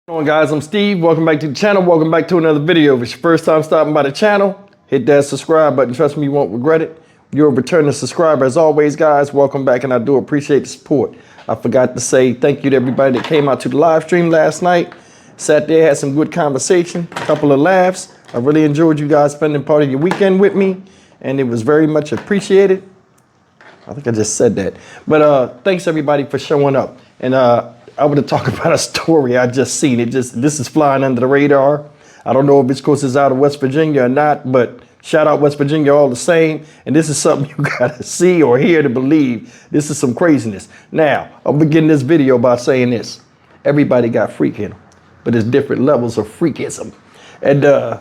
What's going on, guys? I'm Steve. Welcome back to the channel. Welcome back to another video. If it's your first time stopping by the channel, hit that subscribe button. Trust me, you won't regret it. You're a returning subscriber. As always, guys, welcome back, and I do appreciate the support. I forgot to say thank you to everybody that came out to the live stream last night. Sat there, had some good conversation, a couple of laughs. I really enjoyed you guys spending part of your weekend with me, and it was very much appreciated. I think I just said that. But thanks everybody for showing up. And I want to talk about a story I just seen. This is flying under the radar. I don't know if it's because it's out of West Virginia or not, but shout out West Virginia all the same. And this is something you gotta see or hear to believe. This is some craziness. Now, I'll begin this video by saying this. Everybody got freaking, but there's different levels of freakism. And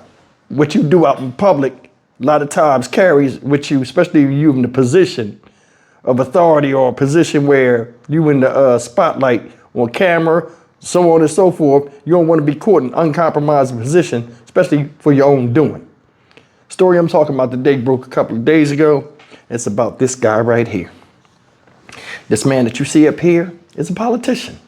what you do out in public, a lot of times carries with you, especially if you're in the position of authority or a position where you in the spotlight on camera, so on and so forth. You don't want to be caught in uncompromising position, especially for your own doing. Story I'm talking about today broke a couple of days ago. It's about this guy right here. This man that you see up here is a politician.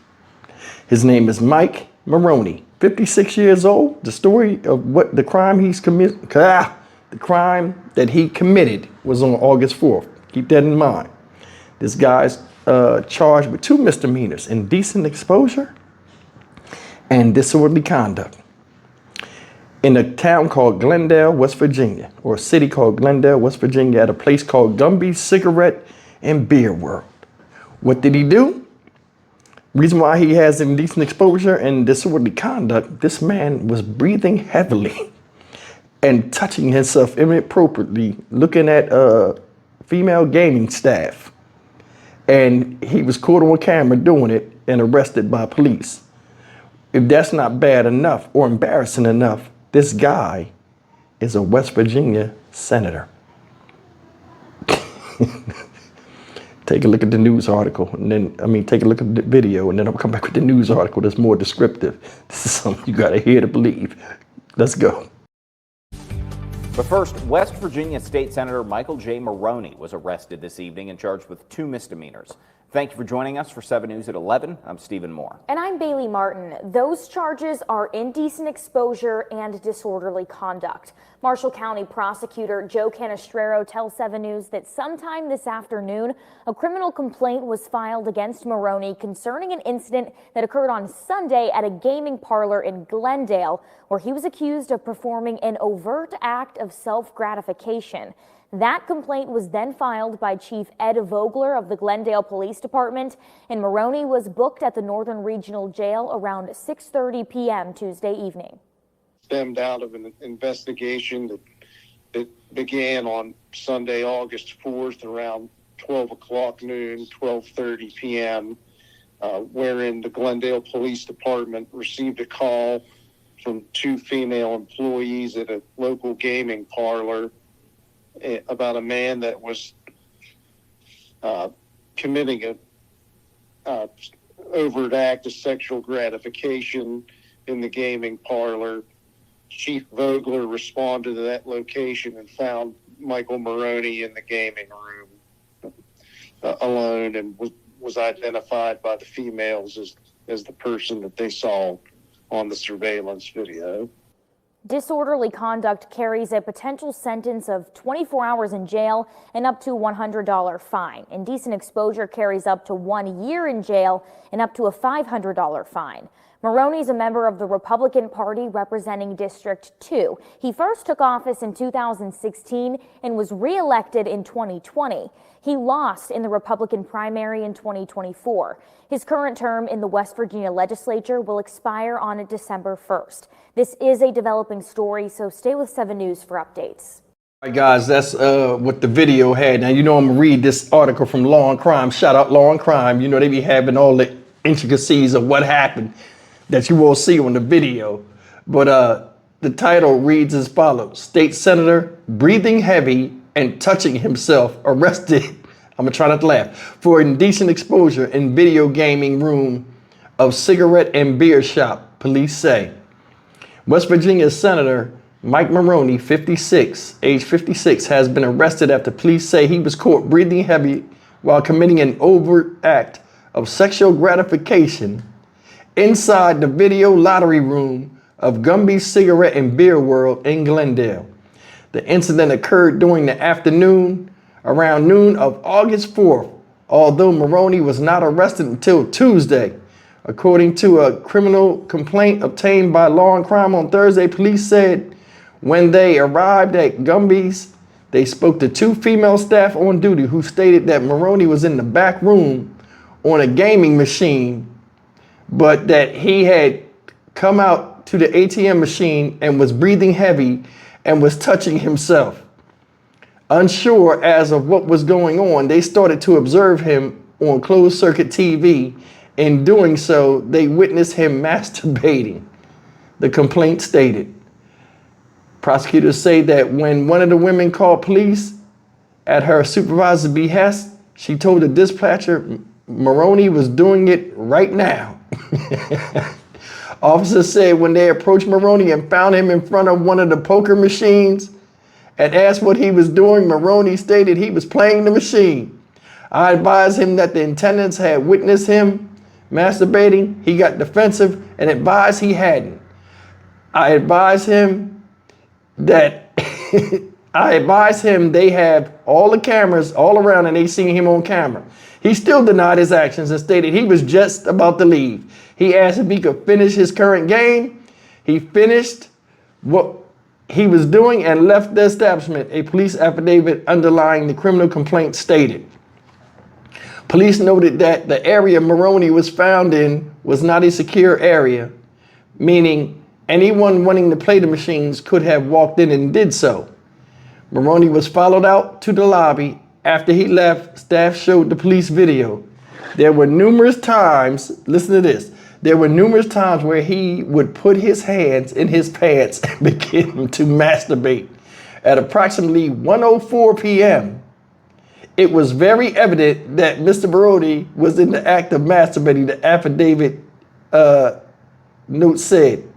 His name is Mike Maroney, 56 years old. The story of what the crime he's committed, the crime that he committed was on August 4th. Keep that in mind. This guy's charged with 2 misdemeanors: indecent exposure and disorderly conduct, in a town called Glendale, West Virginia, or a city called Glendale, West Virginia, at a place called Gumby's Cigarette and Beer World. What did he do? Reason why he has indecent exposure and disorderly conduct: this man was breathing heavily and touching himself inappropriately, looking at female gaming staff. And he was caught on camera doing it and arrested by police. If that's not bad enough or embarrassing enough, this guy is a West Virginia senator. Take a look at the news article, and then, take a look at the video, and then I'll come back with the news article that's more descriptive. This is something you gotta hear to believe. Let's go. But first, West Virginia State Senator Michael J. Maroney was arrested this evening and charged with 2 misdemeanors. Thank you for joining us for 7 News at 11. I'm Stephen Moore. And I'm Bailey Martin. Those charges are indecent exposure and disorderly conduct. Marshall County Prosecutor Joe Canestraro tells 7 News that sometime this afternoon, a criminal complaint was filed against Maroney concerning an incident that occurred on Sunday at a gaming parlor in Glendale, where he was accused of performing an overt act of self-gratification. That complaint was then filed by Chief Ed Vogler of the Glendale Police Department, and Maroney was booked at the Northern Regional Jail around 6:30 p.m. Tuesday evening. Stemmed out of an investigation that began on Sunday, August 4th, around 12 o'clock noon, 12:30 p.m., wherein the Glendale Police Department received a call from 2 female employees at a local gaming parlor about a man that was committing a overt act of sexual gratification in the gaming parlor. Chief Vogler responded to that location and found Michael Maroney in the gaming room alone, and was identified by the females as the person that they saw on the surveillance video. Disorderly conduct carries a potential sentence of 24 hours in jail and up to $100 fine. Indecent exposure carries up to 1 year in jail and up to a $500 fine. Maroney is a member of the Republican Party representing District 2. He first took office in 2016 and was re-elected in 2020. He lost in the Republican primary in 2024. His current term in the West Virginia legislature will expire on December 1st. This is a developing story, so stay with 7 News for updates. All right, guys, that's what the video had. Now, you know I'm going to read this article from Law and Crime. Shout out Law and Crime. You know, they be having all the intricacies of what happened that you will see on the video. But the title reads as follows: State Senator breathing heavy and touching himself arrested, I'm gonna try not to laugh, for indecent exposure in video gaming room of cigarette and beer shop, police say. West Virginia Senator Mike Maroney, age 56, has been arrested after police say he was caught breathing heavy while committing an overt act of sexual gratification inside the video lottery room of Gumby's Cigarette and Beer World in Glendale. The incident occurred during the afternoon, around noon of August 4th, although Maroney was not arrested until Tuesday. According to a criminal complaint obtained by Law and Crime on Thursday, police said when they arrived at Gumby's, they spoke to two female staff on duty who stated that Maroney was in the back room on a gaming machine, but that he had come out to the ATM machine and was breathing heavy and was touching himself. Unsure as of what was going on, they started to observe him on closed circuit TV. In doing so, they witnessed him masturbating, the complaint stated. Prosecutors say that when one of the women called police at her supervisor's behest, she told the dispatcher Maroney was doing it right now. Officers said when they approached Maroney and found him in front of one of the poker machines and asked what he was doing, Maroney stated he was playing the machine. I advised him that the attendants had witnessed him masturbating. He got defensive and advised he hadn't. I advised him that they have all the cameras all around and they seen him on camera. He still denied his actions and stated he was just about to leave. He asked if he could finish his current game. He finished what he was doing and left the establishment, a police affidavit underlying the criminal complaint stated. Police noted that the area Maroney was found in was not a secure area, meaning anyone wanting to play the machines could have walked in and did so. Maroney was followed out to the lobby. After he left, staff showed the police video. There were numerous times, listen to this, there were numerous times where he would put his hands in his pants and begin to masturbate. At approximately 1:04 p.m., it was very evident that Mr. Maroney was in the act of masturbating, the affidavit note said.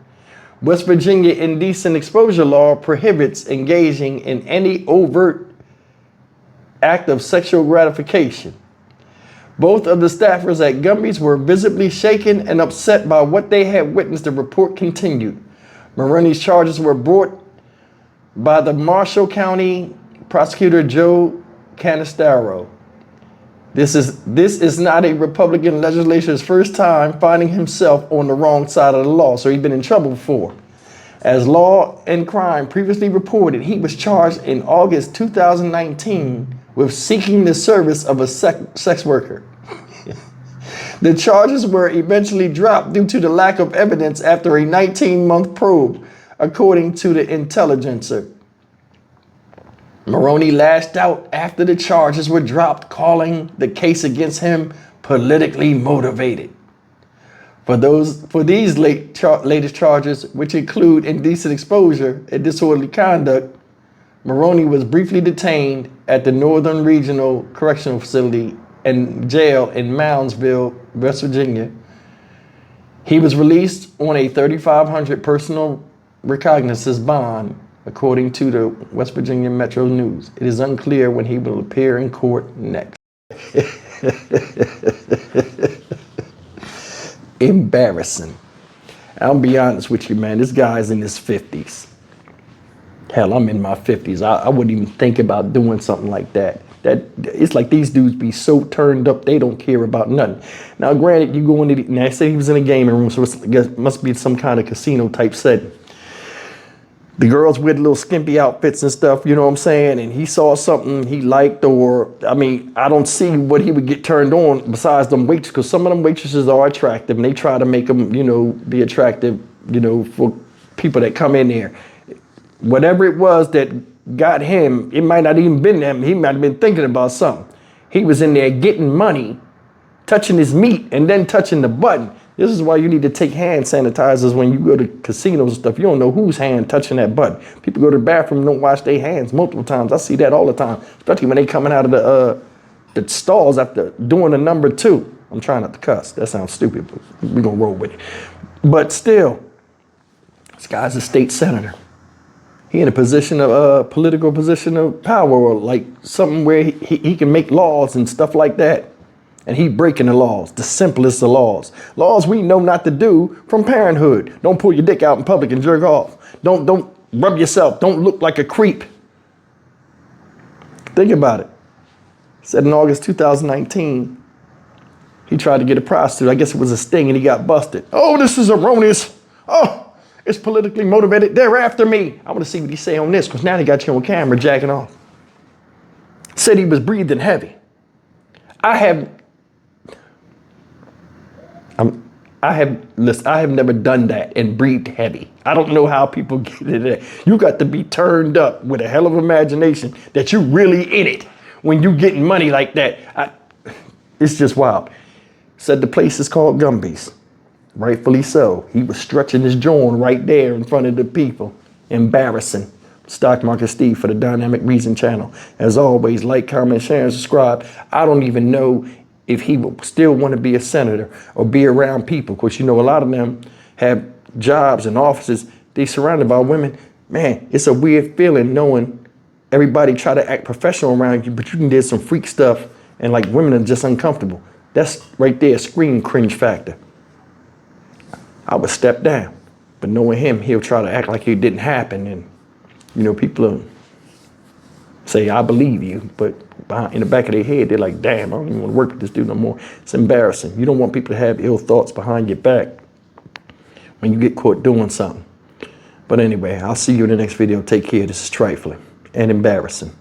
West Virginia indecent exposure law prohibits engaging in any overt act of sexual gratification. Both of the staffers at Gumby's were visibly shaken and upset by what they had witnessed, the report continued. Maroney's charges were brought by the Marshall County prosecutor Joe Canistero. This is not a Republican legislator's first time finding himself on the wrong side of the law, so he's been in trouble before. As Law and Crime previously reported, he was charged in August 2019 with seeking the service of a sex worker. The charges were eventually dropped due to the lack of evidence after a 19-month probe, according to the Intelligencer. Maroney lashed out after the charges were dropped, calling the case against him politically motivated. For these latest charges, which include indecent exposure and disorderly conduct, Maroney was briefly detained at the Northern Regional Correctional Facility and Jail in Moundsville, West Virginia. He was released on a $3,500 personal recognizance bond, according to the West Virginia Metro News. It is unclear when he will appear in court next. Embarrassing. I'll be honest with you, man. This guy's in his 50s. Hell, I'm in my 50s. I wouldn't even think about doing something like that. It's like these dudes be so turned up, they don't care about nothing. Now, granted, you go into now I said he was in a gaming room, so it must be some kind of casino type setting. The girls with little skimpy outfits and stuff, you know what I'm saying? And he saw something he liked, or, I mean, I don't see what he would get turned on besides them waitresses, because some of them waitresses are attractive and they try to make them, you know, be attractive, you know, for people that come in there. Whatever it was that got him, it might not even been them. He might have been thinking about something. He was in there getting money, touching his meat, and then touching the button. This is why you need to take hand sanitizers when you go to casinos and stuff. You don't know whose hand touching that button. People go to the bathroom and don't wash their hands multiple times. I see that all the time, especially when they coming out of the stalls after doing the number 2. I'm trying not to cuss. That sounds stupid, but we're going to roll with it. But still, this guy's a state senator. He in a position of political position of power, or like something where he can make laws and stuff like that. and he breaking the laws, the simplest of laws. Laws we know not to do from parenthood. Don't pull your dick out in public and jerk off. Don't rub yourself. Don't look like a creep. Think about it. Said in August 2019, he tried to get a prostitute. I guess it was a sting and he got busted. Oh, this is erroneous. Oh, it's politically motivated. They're after me. I want to see what he say on this because now they got you on camera jacking off. Said he was breathing heavy. I have never done that and breathed heavy. I don't know how people get it there. You got to be turned up with a hell of imagination that you really in it when you getting money like that. It's just wild. Said the place is called Gumby's. Rightfully so. He was stretching his jaw right there in front of the people. Embarrassing. Stock Market Steve for the Dynamic Reason channel. As always, like, comment, share, and subscribe. I don't even know if he will still want to be a senator or be around people, because you know a lot of them have jobs and offices. They surrounded by women. Man, it's a weird feeling knowing everybody try to act professional around you, but you can do some freak stuff and like women are just uncomfortable. That's right there, screen cringe factor. I would step down, but knowing him, he'll try to act like it didn't happen. And you know, people say, I believe you, but in the back of their head, they're like, damn, I don't even want to work with this dude no more. It's embarrassing. You don't want people to have ill thoughts behind your back when you get caught doing something. But anyway, I'll see you in the next video. Take care. This is trifling and embarrassing.